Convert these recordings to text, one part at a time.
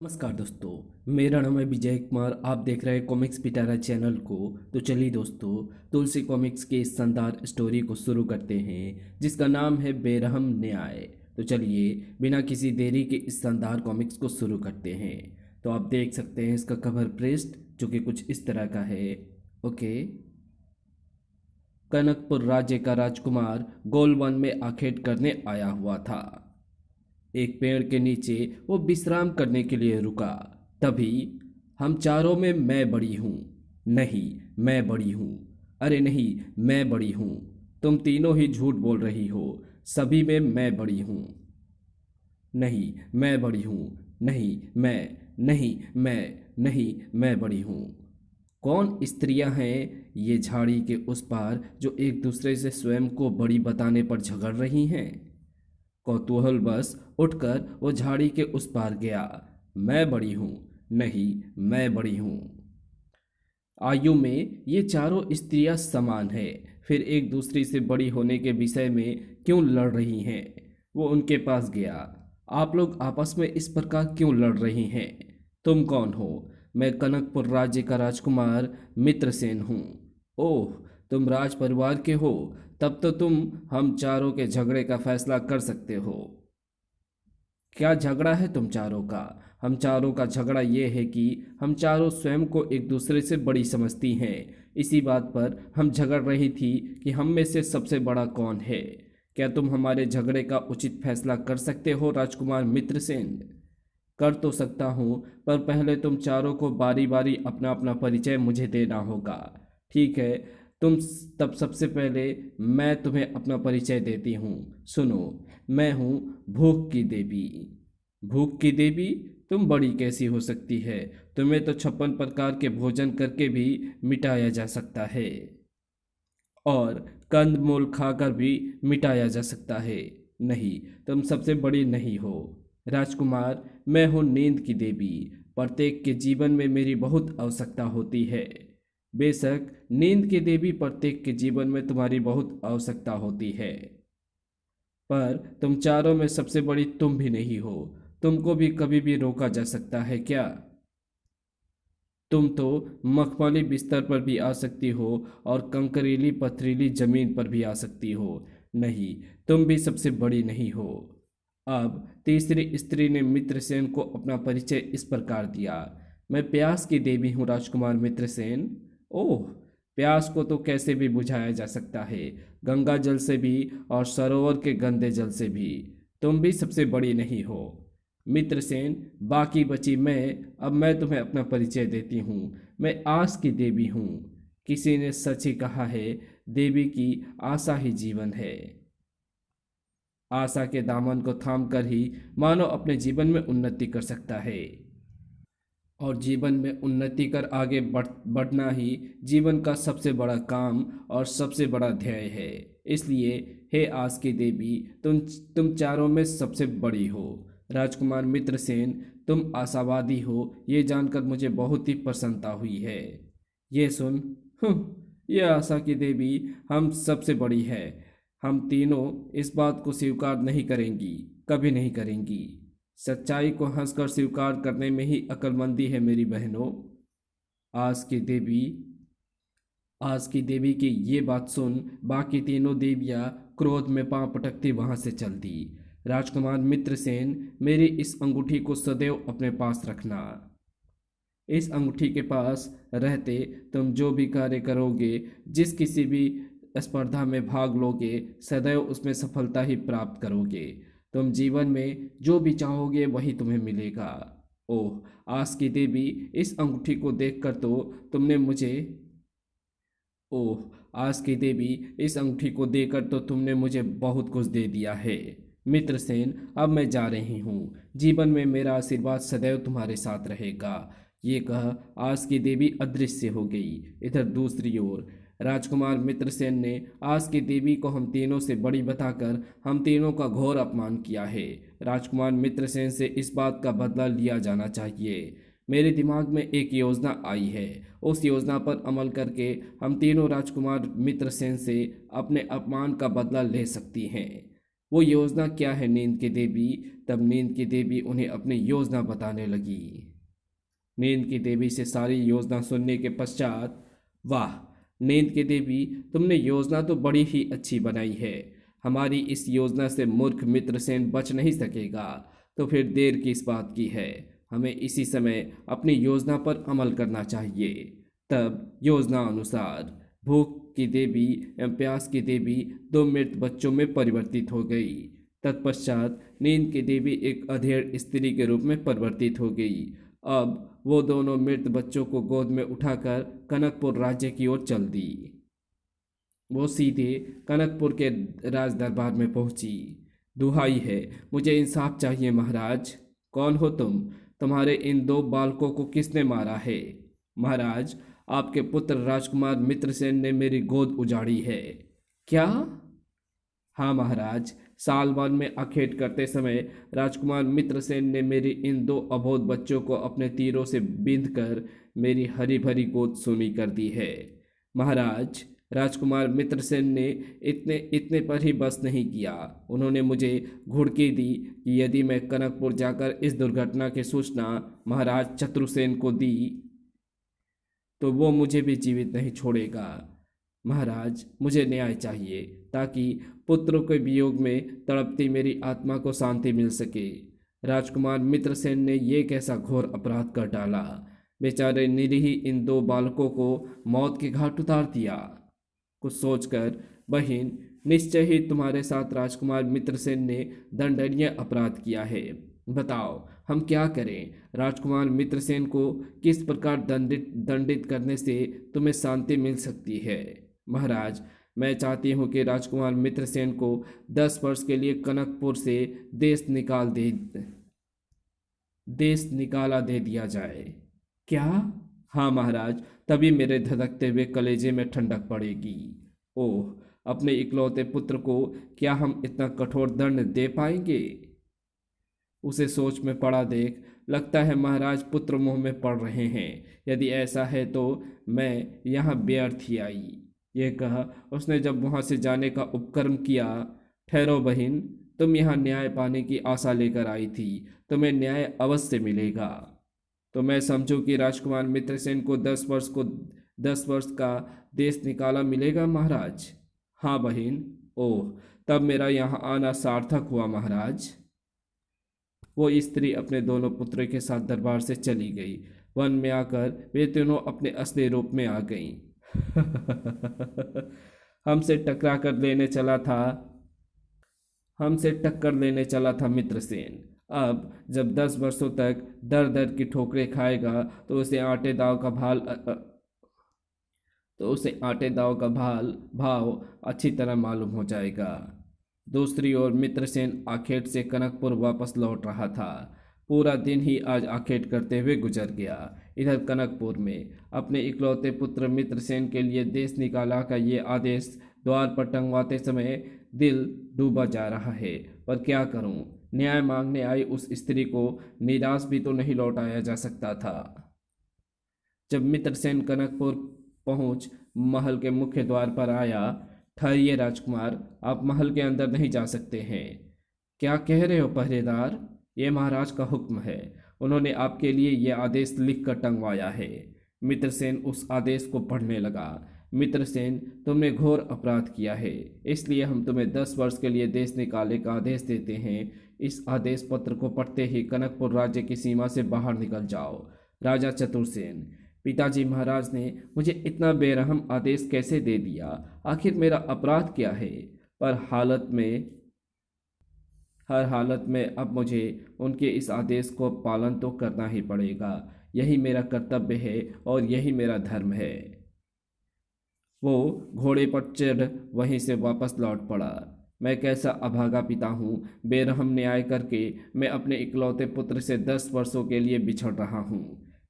नमस्कार दोस्तों, मेरा नाम है विजय कुमार। आप देख रहे हैं कॉमिक्स पिटारा चैनल को। तो चलिए दोस्तों, तुलसी कॉमिक्स के इस शानदार स्टोरी को शुरू करते हैं जिसका नाम है बेरहम न्याय। तो चलिए बिना किसी देरी के इस शानदार कॉमिक्स को शुरू करते हैं। तो आप देख सकते हैं इसका कवर पृष्ठ जो कि कुछ इस तरह का है। ओके। कनकपुर राज्य का राजकुमार गोलवन में आखेट करने आया हुआ था। एक पेड़ के नीचे वो विश्राम करने के लिए रुका। तभी हम चारों में मैं बड़ी हूँ। नहीं, मैं बड़ी हूँ। अरे नहीं, मैं बड़ी हूँ। तुम तीनों ही झूठ बोल रही हो। सभी में मैं बड़ी हूँ। नहीं, मैं बड़ी हूँ। नहीं, मैं। नहीं, मैं। नहीं, मैं बड़ी हूँ। कौन स्त्रियां हैं ये झाड़ी के उस पार जो एक दूसरे से स्वयं को बड़ी बताने पर झगड़ रही हैं? कौतूहल बस उठकर वो झाड़ी के उस पार गया। मैं बड़ी हूँ। नहीं, मैं बड़ी हूँ। आयु में ये चारों स्त्रियां समान हैं, फिर एक दूसरी से बड़ी होने के विषय में क्यों लड़ रही हैं? वो उनके पास गया। आप लोग आपस में इस प्रकार क्यों लड़ रही हैं? तुम कौन हो? मैं कनकपुर राज्य का राजकुमार मित्रसेन हूँ। ओह, तुम राज परिवार के हो। तब तो तुम हम चारों के झगड़े का फैसला कर सकते हो। क्या झगड़ा है तुम चारों का? हम चारों का झगड़ा ये है कि हम चारों स्वयं को एक दूसरे से बड़ी समझती हैं। इसी बात पर हम झगड़ रही थी कि हम में से सबसे बड़ा कौन है। क्या तुम हमारे झगड़े का उचित फैसला कर सकते हो राजकुमार मित्रसेन? कर तो सकता हूँ, पर पहले तुम चारों को बारी बारी अपना अपना परिचय मुझे देना होगा। ठीक है। तुम तब सबसे पहले मैं तुम्हें अपना परिचय देती हूँ। सुनो, मैं हूँ भूख की देवी। भूख की देवी? तुम बड़ी कैसी हो सकती है? तुम्हें तो 56 प्रकार के भोजन करके भी मिटाया जा सकता है, और कंद मूल खाकर भी मिटाया जा सकता है। नहीं, तुम सबसे बड़ी नहीं हो। राजकुमार, मैं हूँ नींद की देवी। प्रत्येक के जीवन में मेरी बहुत आवश्यकता होती है। बेशक नींद की देवी, प्रत्येक के जीवन में तुम्हारी बहुत आवश्यकता होती है, पर तुम चारों में सबसे बड़ी तुम भी नहीं हो। तुमको भी कभी भी रोका जा सकता है क्या? तुम तो मखमली बिस्तर पर भी आ सकती हो और कंकरीली पथरीली जमीन पर भी आ सकती हो। नहीं, तुम भी सबसे बड़ी नहीं हो। अब तीसरी स्त्री ने मित्रसेन को अपना परिचय इस प्रकार दिया। मैं प्यास की देवी हूँ राजकुमार मित्रसेन। ओह, प्यास को तो कैसे भी बुझाया जा सकता है, गंगा जल से भी और सरोवर के गंदे जल से भी। तुम भी सबसे बड़ी नहीं हो मित्रसेन। बाकी बची मैं। अब मैं तुम्हें अपना परिचय देती हूँ। मैं आस की देवी हूँ। किसी ने सच ही कहा है, देवी की आशा ही जीवन है। आशा के दामन को थाम कर ही मानव अपने जीवन में उन्नति कर सकता है, और जीवन में उन्नति कर आगे बढ़ना ही जीवन का सबसे बड़ा काम और सबसे बड़ा ध्येय है। इसलिए हे आस की देवी, तुम चारों में सबसे बड़ी हो। राजकुमार मित्रसेन, तुम आशावादी हो, ये जानकर मुझे बहुत ही प्रसन्नता हुई है। ये सुन, ये आशा की देवी हम सबसे बड़ी है। हम तीनों इस बात को स्वीकार नहीं करेंगी, कभी नहीं करेंगी। सच्चाई को हंसकर स्वीकार करने में ही अक्लमंदी है मेरी बहनों। आस की देवी आस की देवी की ये बात सुन बाकी तीनों देवियां क्रोध में पांव पटकती वहां से चल दी। राजकुमार मित्रसेन, मेरी इस अंगूठी को सदैव अपने पास रखना। इस अंगूठी के पास रहते तुम जो भी कार्य करोगे, जिस किसी भी स्पर्धा में भाग लोगे, सदैव उसमें सफलता ही प्राप्त करोगे। तुम जीवन में जो भी चाहोगे वही तुम्हें मिलेगा। ओह, आस की देवी, इस अंगूठी को देखकर तो तुमने मुझे ओह, आस की देवी, इस अंगूठी को देकर तो तुमने मुझे बहुत कुछ दे दिया है। मित्रसेन, अब मैं जा रही हूँ। जीवन में मेरा आशीर्वाद सदैव तुम्हारे साथ रहेगा। ये कह आस की देवी अदृश्य हो गई। इधर दूसरी ओर राजकुमार मित्रसेन ने आस की देवी को हम तीनों से बड़ी बताकर हम तीनों का घोर अपमान किया है। राजकुमार मित्रसेन से इस बात का बदला लिया जाना चाहिए। मेरे दिमाग में एक योजना आई है। उस योजना पर अमल करके हम तीनों राजकुमार मित्रसेन से अपने अपमान का बदला ले सकती हैं। वो योजना क्या है नींद की देवी? तब नींद की देवी उन्हें अपनी योजना बताने लगी। नींद की देवी से सारी योजना सुनने के पश्चात, वाह नींद की देवी, तुमने योजना तो बड़ी ही अच्छी बनाई है। हमारी इस योजना से मूर्ख मित्रसेन बच नहीं सकेगा। तो फिर देर किस बात की है? हमें इसी समय अपनी योजना पर अमल करना चाहिए। तब योजना अनुसार भूख की देवी एवं प्यास की देवी दो मृत बच्चों में परिवर्तित हो गई। तत्पश्चात नींद की देवी एक अधेड़ स्त्री के रूप में परिवर्तित हो गई। अब वो दोनों मृत बच्चों को गोद में उठाकर कनकपुर राज्य की ओर चल दी। वो सीधे कनकपुर के राज दरबार में पहुंची। दुहाई है, मुझे इंसाफ चाहिए महाराज। कौन हो तुम? तुम्हारे इन दो बालकों को किसने मारा है? महाराज, आपके पुत्र राजकुमार मित्रसेन ने मेरी गोद उजाड़ी है। क्या? हाँ महाराज, साल वन में आखेट करते समय राजकुमार मित्रसेन ने मेरी इन दो अबोध बच्चों को अपने तीरों से बींध कर मेरी हरी भरी गोद सूनी कर दी है। महाराज, राजकुमार मित्रसेन ने इतने इतने पर ही बस नहीं किया। उन्होंने मुझे घुड़की दी कि यदि मैं कनकपुर जाकर इस दुर्घटना की सूचना महाराज चतुर्सेन को दी तो वो मुझे भी जीवित नहीं छोड़ेगा। महाराज, मुझे न्याय चाहिए ताकि पुत्रों के वियोग में तड़पती मेरी आत्मा को शांति मिल सके। राजकुमार मित्रसेन ने ये कैसा घोर अपराध कर डाला? बेचारे निरीह इन दो बालकों को मौत के घाट उतार दिया। कुछ सोचकर, बहन, निश्चय ही तुम्हारे साथ राजकुमार मित्रसेन ने दंडनीय अपराध किया है। बताओ हम क्या करें? राजकुमार मित्रसेन को किस प्रकार दंडित करने से तुम्हें शांति मिल सकती है? महाराज, मैं चाहती हूँ कि राजकुमार मित्रसेन को 10 वर्ष के लिए कनकपुर से देश निकाला दे दिया जाए। क्या? हाँ महाराज, तभी मेरे धधकते हुए कलेजे में ठंडक पड़ेगी। ओह, अपने इकलौते पुत्र को क्या हम इतना कठोर दंड दे पाएंगे? उसे सोच में पड़ा देख लगता है महाराज पुत्र मुंह में पड़ रहे हैं। यदि ऐसा है तो मैं यहाँ व्यर्थ ही आई। ये कहा उसने जब वहाँ से जाने का उपक्रम किया। ठहरो बहन, तुम यहाँ न्याय पाने की आशा लेकर आई थी, तुम्हें न्याय अवश्य मिलेगा। तो मैं समझूं कि राजकुमार मित्रसेन को 10 वर्ष का देश निकाला मिलेगा महाराज? हाँ बहन। ओह, तब मेरा यहाँ आना सार्थक हुआ महाराज। वो स्त्री अपने दोनों पुत्रों के साथ दरबार से चली गई। वन में आकर वे तीनों अपने असली रूप में आ गईं। हमसे टक्कर लेने चला था मित्रसेन। अब जब 10 वर्षों तक दर दर की ठोकरें खाएगा तो उसे आटे दाव का भाव अच्छी तरह मालूम हो जाएगा। दूसरी ओर मित्रसेन आखेट से कनकपुर वापस लौट रहा था। पूरा दिन ही आज आखेट करते हुए गुजर गया। इधर कनकपुर में अपने इकलौते पुत्र मित्रसेन के लिए देश निकाला का ये आदेश द्वार पर टंगवाते समय दिल डूबा जा रहा है। पर क्या करूं? न्याय मांगने आई उस स्त्री को निराश भी तो नहीं लौटाया जा सकता था। जब मित्रसेन कनकपुर पहुंच महल के मुख्य द्वार पर आया। ठहरिए राजकुमार, आप महल के अंदर नहीं जा सकते हैं। क्या कह रहे हो पहरेदार? ये महाराज का हुक्म है। उन्होंने आपके लिए ये आदेश लिख कर टंगवाया है। मित्रसेन उस आदेश को पढ़ने लगा। मित्रसेन, तुमने घोर अपराध किया है, इसलिए हम तुम्हें 10 वर्ष के लिए देश निकाले का आदेश देते हैं। इस आदेश पत्र को पढ़ते ही कनकपुर राज्य की सीमा से बाहर निकल जाओ। राजा चतुर्सेन, पिताजी महाराज ने मुझे इतना बेरहम आदेश कैसे दे दिया? आखिर मेरा अपराध क्या है? पर हर हालत में अब मुझे उनके इस आदेश को पालन तो करना ही पड़ेगा। यही मेरा कर्तव्य है और यही मेरा धर्म है। वो घोड़े पर चढ़ वहीं से वापस लौट पड़ा। मैं कैसा अभागा पिता हूँ। बेरहम न्याय करके मैं अपने इकलौते पुत्र से 10 वर्षों के लिए बिछड़ रहा हूँ।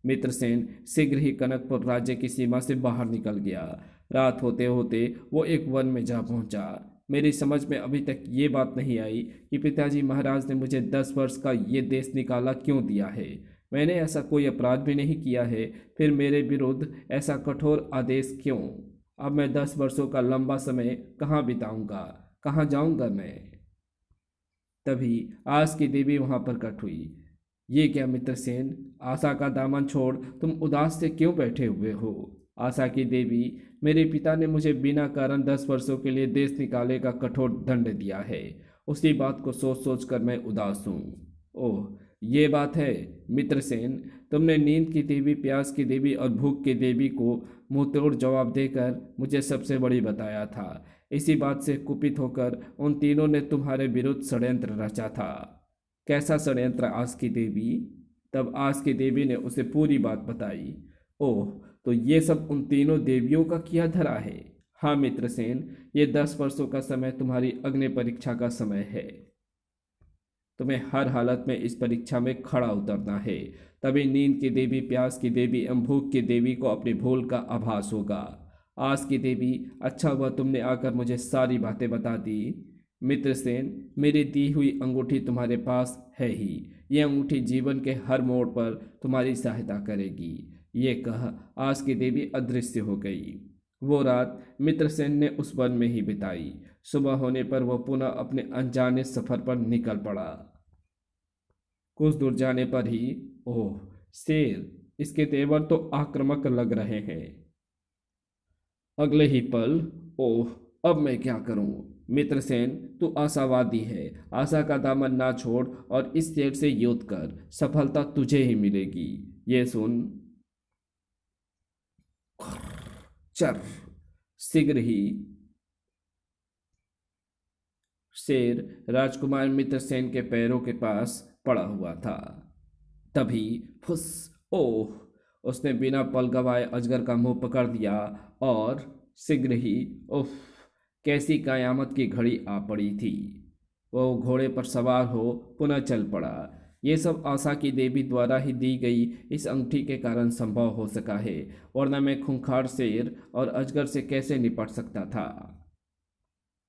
मित्रसेन शीघ्र ही कनकपुर राज्य की सीमा से बाहर निकल गया। रात होते होते वो एक वन में जा पहुंचा। मेरी समझ में अभी तक ये बात नहीं आई कि पिताजी महाराज ने मुझे 10 वर्ष का ये देश निकाला क्यों दिया है। मैंने ऐसा कोई अपराध भी नहीं किया है, फिर मेरे विरुद्ध ऐसा कठोर आदेश क्यों? अब मैं 10 वर्षों का लंबा समय कहाँ बिताऊंगा? कहाँ जाऊंगा मैं? तभी आस की देवी वहां प्रकट हुई। ये क्या मित्रसेन, आशा का दामन छोड़ तुम उदास से क्यों बैठे हुए हो? आशा की देवी, मेरे पिता ने मुझे बिना कारण 10 वर्षों के लिए देश निकाले का कठोर दंड दिया है। उसी बात को सोच सोच कर मैं उदास हूँ। ओह, ये बात है मित्रसेन। तुमने नींद की देवी, प्यास की देवी और भूख की देवी को मुंहतोड़ जवाब देकर मुझे सबसे बड़ी बताया था। इसी बात से कुपित होकर उन तीनों ने तुम्हारे विरुद्ध षड्यंत्र रचा था। कैसा षड्यंत्र आस की देवी? तब आस की देवी ने उसे पूरी बात बताई। ओह, तो ये सब उन तीनों देवियों का किया धरा है। हाँ मित्रसेन, ये 10 वर्षों का समय तुम्हारी अग्नि परीक्षा का समय है। तुम्हें हर हालत में इस परीक्षा में खड़ा उतरना है। तभी नींद की देवी, प्यास की देवी एवं भूख की देवी को अपनी भूल का आभास होगा। आस की देवी, अच्छा हुआ तुमने आकर मुझे सारी बातें बता दी। मित्रसेन, मेरी दी हुई अंगूठी तुम्हारे पास है ही। यह अंगूठी जीवन के हर मोड़ पर तुम्हारी सहायता करेगी। ये कह आस की देवी अदृश्य हो गई। वो रात मित्रसेन ने उस वन में ही बिताई। सुबह होने पर वह पुनः अपने अनजाने सफर पर निकल पड़ा। कुछ दूर जाने पर ही, ओह शेर, इसके तेवर तो आक्रामक लग रहे हैं। अगले ही पल, ओह, अब मैं क्या करूं? मित्रसेन, तू आशावादी है। आशा का दामन ना छोड़ और इस शेर से युद्ध कर। सफलता तुझे ही मिलेगी। ये सुन, चर शीघ्र ही शेर राजकुमार मित्रसेन के पैरों के पास पड़ा हुआ था। तभी फुस, ओह, उसने बिना पल गवाए अजगर का मुंह पकड़ दिया और शीघ्र ही, उफ, कैसी कयामत की घड़ी आ पड़ी थी। वो घोड़े पर सवार हो पुनः चल पड़ा। ये सब आशा की देवी द्वारा ही दी गई इस अंगूठी के कारण संभव हो सका है, वरना मैं खूंखार शेर और अजगर से कैसे निपट सकता था।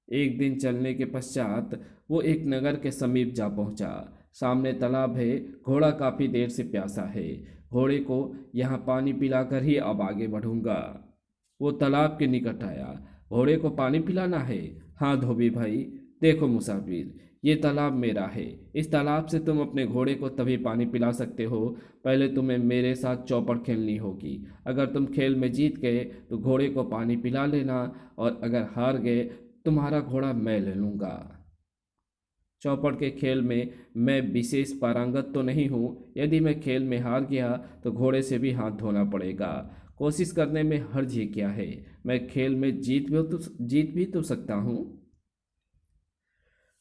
एक दिन चलने के पश्चात वो एक नगर के समीप जा पहुंचा। सामने तालाब है। घोड़ा काफी देर से प्यासा है। घोड़े को यहाँ पानी पिलाकर ही अब आगे बढ़ूंगा। वो तालाब के निकट आया। घोड़े को पानी पिलाना है? हाँ धोबी भाई। देखो मुसाफिर, ये तालाब मेरा है। इस तालाब से तुम अपने घोड़े को तभी पानी पिला सकते हो, पहले तुम्हें मेरे साथ चौपड़ खेलनी होगी। अगर तुम खेल में जीत गए तो घोड़े को पानी पिला लेना, और अगर हार गए तुम्हारा घोड़ा मैं ले लूँगा। चौपड़ के खेल में मैं विशेष पारंगत तो नहीं हूँ। यदि मैं खेल में हार गया तो घोड़े से भी हाथ धोना पड़ेगा। कोशिश करने में हर्ज ही क्या है। मैं खेल में जीत भी तो सकता हूँ।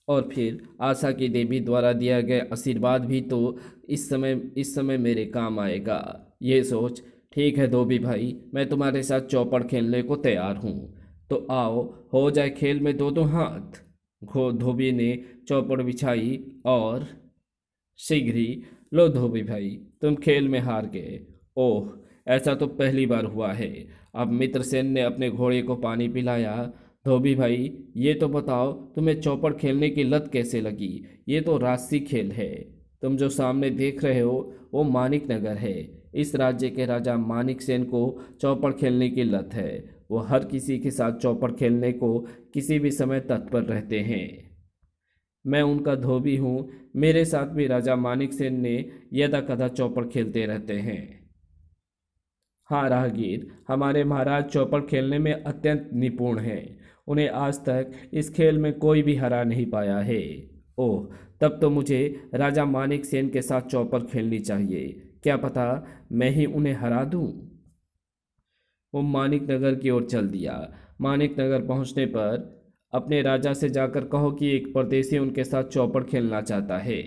और फिर आशा की देवी द्वारा दिया गया आशीर्वाद भी तो इस समय मेरे काम आएगा। ये सोच, ठीक है धोबी भाई, मैं तुम्हारे साथ चौपड़ खेलने को तैयार हूँ। तो आओ, हो जाए खेल में दो दो हाथ। धोबी ने चौपड़ बिछाई और शीघ्र ही, लो धोबी भाई, तुम खेल में हार गए। ओह, ऐसा तो पहली बार हुआ है। अब मित्रसेन ने अपने घोड़े को पानी पिलाया। धोबी भाई, ये तो बताओ तुम्हें चौपड़ खेलने की लत कैसे लगी? ये तो राजसी खेल है। तुम जो सामने देख रहे हो वो मानिक नगर है। इस राज्य के राजा मानिक सेन को चौपड़ खेलने की लत है। वो हर किसी के साथ चौपड़ खेलने को किसी भी समय तत्पर रहते हैं। मैं उनका धोबी हूँ। मेरे साथ भी राजा मानिक सेन ने यदा कदा चौपड़ खेलते रहते हैं। हाँ राहगीर, हमारे महाराज चौपड़ खेलने में अत्यंत निपुण हैं। उन्हें आज तक इस खेल में कोई भी हरा नहीं पाया है। ओह, तब तो मुझे राजा मानिक सेन के साथ चौपड़ खेलनी चाहिए। क्या पता मैं ही उन्हें हरा दूं। वो मानिक नगर की ओर चल दिया। मानिक नगर पहुंचने पर अपने राजा से जाकर कहो कि एक परदेसी उनके साथ चौपड़ खेलना चाहता है।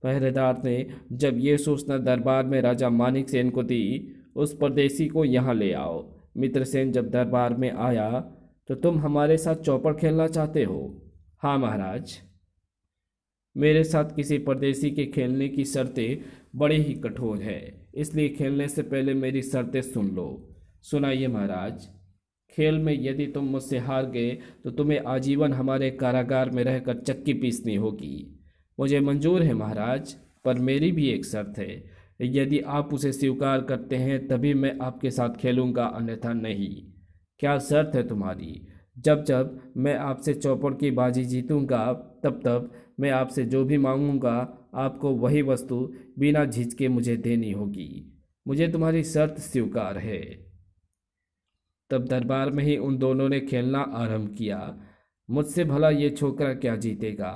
पहरेदार ने जब ये सूचना दरबार में राजा मानिक सेन को दी, उस परदेसी को यहाँ ले आओ। मित्रसेन जब दरबार में आया, तो तुम हमारे साथ चौपड़ खेलना चाहते हो? हाँ महाराज। मेरे साथ किसी परदेसी के खेलने की शर्तें बड़ी ही कठोर है, इसलिए खेलने से पहले मेरी शर्तें सुन लो। सुनाइए महाराज। खेल में यदि तुम मुझसे हार गए तो तुम्हें आजीवन हमारे कारागार में रहकर चक्की पीसनी होगी। मुझे मंजूर है महाराज, पर मेरी भी एक शर्त है। यदि आप उसे स्वीकार करते हैं तभी मैं आपके साथ खेलूंगा, अन्यथा नहीं। क्या शर्त है तुम्हारी? जब जब मैं आपसे चौपड़ की बाजी जीतूंगा तब तब मैं आपसे जो भी मांगूंगा आपको वही वस्तु बिना झिझके मुझे देनी होगी। मुझे तुम्हारी शर्त स्वीकार है। तब दरबार में ही उन दोनों ने खेलना आरंभ किया। मुझसे भला ये छोकरा क्या जीतेगा।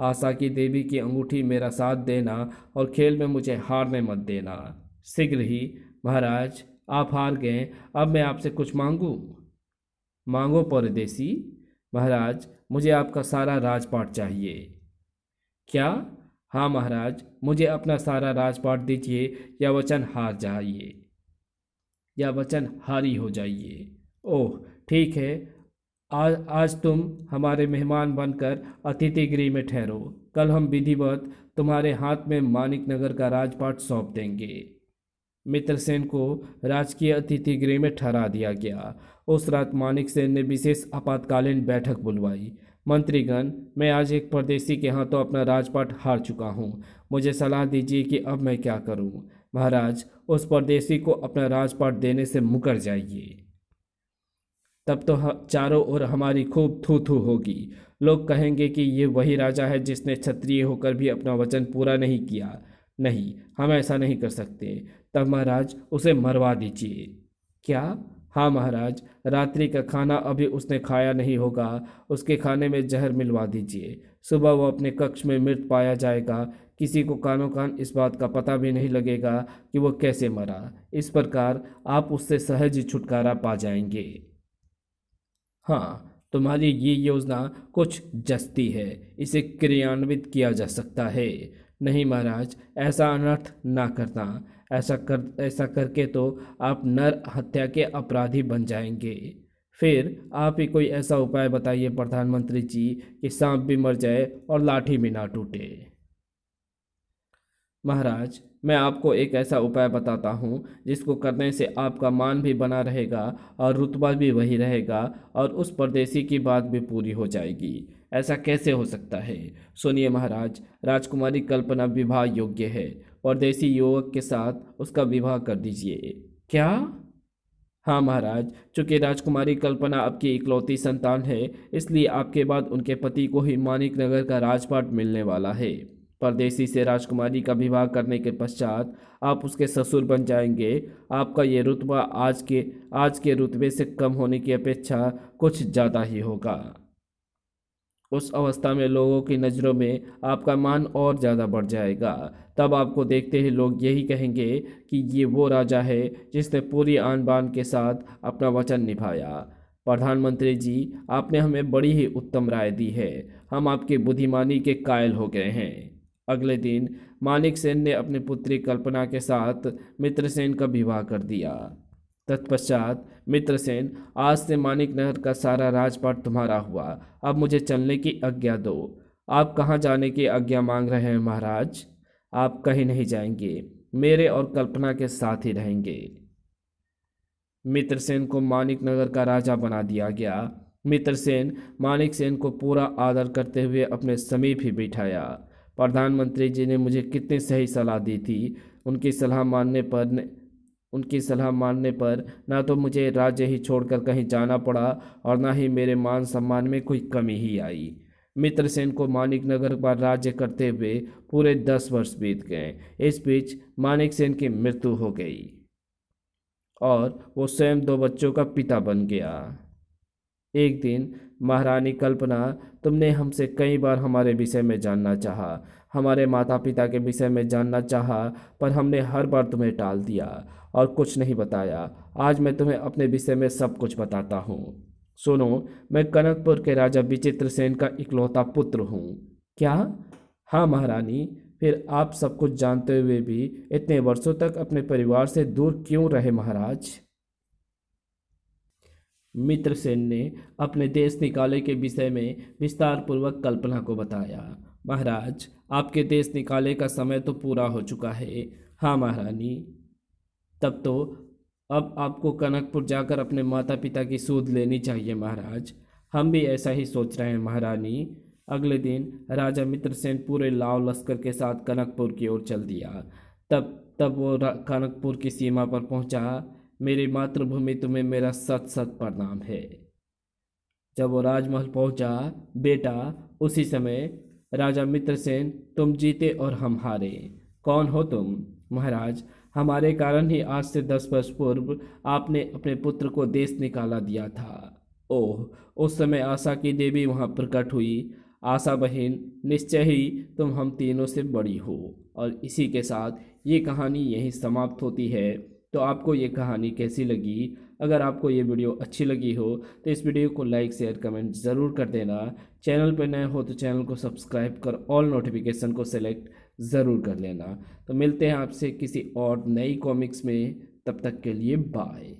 आशा की देवी की अंगूठी मेरा साथ देना और खेल में मुझे हारने मत देना। शीघ्र ही। महाराज, आप हार गए, अब मैं आपसे कुछ मांगू। मांगो परदेसी। महाराज, मुझे आपका सारा राजपाट चाहिए। क्या? हाँ महाराज, मुझे अपना सारा राजपाट दीजिए या वचन हार जाइए, या वचन हारी हो जाइए। ओह ठीक है, आज आज तुम हमारे मेहमान बनकर अतिथि गृह में ठहरो। कल हम विधिवत तुम्हारे हाथ में मानिक नगर का राजपाट सौंप देंगे। मित्रसेन को राजकीय अतिथि गृह में ठहरा दिया गया। उस रात मानिक सेन ने विशेष आपातकालीन बैठक बुलवाई। मंत्रीगण, मैं आज एक परदेसी के हाथों अपना राजपाट हार चुका हूँ। मुझे सलाह दीजिए कि अब मैं क्या करूँ। महाराज, उस परदेसी को अपना राजपाट देने से मुकर जाइए। तब तो चारों ओर हमारी खूब थू थू होगी। लोग कहेंगे कि ये वही राजा है जिसने क्षत्रिय होकर भी अपना वचन पूरा नहीं किया। नहीं, हम ऐसा नहीं कर सकते। तब महाराज, उसे मरवा दीजिए। क्या? हाँ महाराज, रात्रि का खाना अभी उसने खाया नहीं होगा। उसके खाने में जहर मिलवा दीजिए। सुबह वो अपने कक्ष में मृत पाया जाएगा। किसी को कानो कान इस बात का पता भी नहीं लगेगा कि वो कैसे मरा। इस प्रकार आप उससे सहज ही छुटकारा पा जाएंगे। हाँ, तुम्हारी ये योजना कुछ जस्ती है, इसे क्रियान्वित किया जा सकता है। नहीं महाराज, ऐसा अनर्थ ना करना। ऐसा करके तो आप नर हत्या के अपराधी बन जाएंगे। फिर आप ही कोई ऐसा उपाय बताइए प्रधानमंत्री जी कि सांप भी मर जाए और लाठी भी ना टूटे। महाराज, मैं आपको एक ऐसा उपाय बताता हूँ जिसको करने से आपका मान भी बना रहेगा और रुतबा भी वही रहेगा और उस परदेसी की बात भी पूरी हो जाएगी। ऐसा कैसे हो सकता है? सुनिए महाराज, राजकुमारी कल्पना विवाह योग्य है। परदेसी युवक के साथ उसका विवाह कर दीजिए। क्या? हाँ महाराज, चूंकि राजकुमारी कल्पना आपकी इकलौती संतान है, इसलिए आपके बाद उनके पति को ही मानिक नगर का राजपाट मिलने वाला है। परदेसी से राजकुमारी का विवाह करने के पश्चात आप उसके ससुर बन जाएंगे। आपका ये रुतबा आज के रुतबे से कम होने की अपेक्षा कुछ ज़्यादा ही होगा। उस अवस्था में लोगों की नज़रों में आपका मान और ज़्यादा बढ़ जाएगा। तब आपको देखते ही लोग यही कहेंगे कि ये वो राजा है जिसने पूरी आन बान के साथ अपना वचन निभाया। प्रधानमंत्री जी, आपने हमें बड़ी ही उत्तम राय दी है। हम आपकी बुद्धिमानी के कायल हो गए हैं। अगले दिन मानिक सेन ने अपनी पुत्री कल्पना के साथ मित्रसेन का विवाह कर दिया। तत्पश्चात मित्रसेन, आज से मानिक नगर का सारा राजपाट तुम्हारा हुआ। अब मुझे चलने की आज्ञा दो। आप कहाँ जाने की आज्ञा मांग रहे हैं महाराज? आप कहीं नहीं जाएंगे, मेरे और कल्पना के साथ ही रहेंगे। मित्रसेन को मानिक नगर का राजा बना दिया गया। मित्रसेन मानिक सेन को पूरा आदर करते हुए अपने समीप ही बिठाया। प्रधानमंत्री जी ने मुझे कितनी सही सलाह दी थी। उनकी सलाह मानने पर ना तो मुझे राज्य ही छोड़कर कहीं जाना पड़ा और ना ही मेरे मान सम्मान में कोई कमी ही आई। मित्रसेन को मानिक नगर पर राज्य करते हुए पूरे 10 वर्ष बीत गए। इस बीच मानिक सेन की मृत्यु हो गई और वो स्वयं 2 बच्चों का पिता बन गया। एक दिन, महारानी कल्पना, तुमने हमसे कई बार हमारे विषय में जानना चाहा, हमारे माता पिता के विषय में जानना चाहा, पर हमने हर बार तुम्हें टाल दिया और कुछ नहीं बताया। आज मैं तुम्हें अपने विषय में सब कुछ बताता हूँ। सुनो, मैं कनकपुर के राजा विचित्र सेन का इकलौता पुत्र हूँ। क्या? हाँ महारानी। फिर आप सब कुछ जानते हुए भी इतने वर्षों तक अपने परिवार से दूर क्यों रहे महाराज? मित्रसेन ने अपने देश निकाले के विषय में विस्तार पूर्वक कल्पना को बताया। महाराज, आपके देश निकाले का समय तो पूरा हो चुका है। हाँ महारानी। तब तो अब आपको कनकपुर जाकर अपने माता पिता की सूद लेनी चाहिए महाराज। हम भी ऐसा ही सोच रहे हैं महारानी। अगले दिन राजा मित्रसेन पूरे लाव लश्कर के साथ कनकपुर की ओर चल दिया। तब तब वो कनकपुर की सीमा पर पहुंचा। मेरी मातृभूमि, तुम्हें मेरा सत सत प्रणाम है। जब वो राजमहल पहुंचा, बेटा, उसी समय राजा मित्रसेन, तुम जीते और हम हारे। कौन हो तुम? महाराज, हमारे कारण ही आज से 10 वर्ष पूर्व आपने अपने पुत्र को देश निकाला दिया था। ओह, उस समय आशा की देवी वहां प्रकट हुई। आशा बहन, निश्चय ही तुम हम तीनों से बड़ी हो। और इसी के साथ ये कहानी यहीं समाप्त होती है। तो आपको ये कहानी कैसी लगी? अगर आपको ये वीडियो अच्छी लगी हो तो इस वीडियो को लाइक शेयर कमेंट ज़रूर कर देना। चैनल पर नए हो तो चैनल को सब्सक्राइब कर ऑल नोटिफिकेशन को सेलेक्ट ज़रूर कर लेना। तो मिलते हैं आपसे किसी और नई कॉमिक्स में, तब तक के लिए बाय।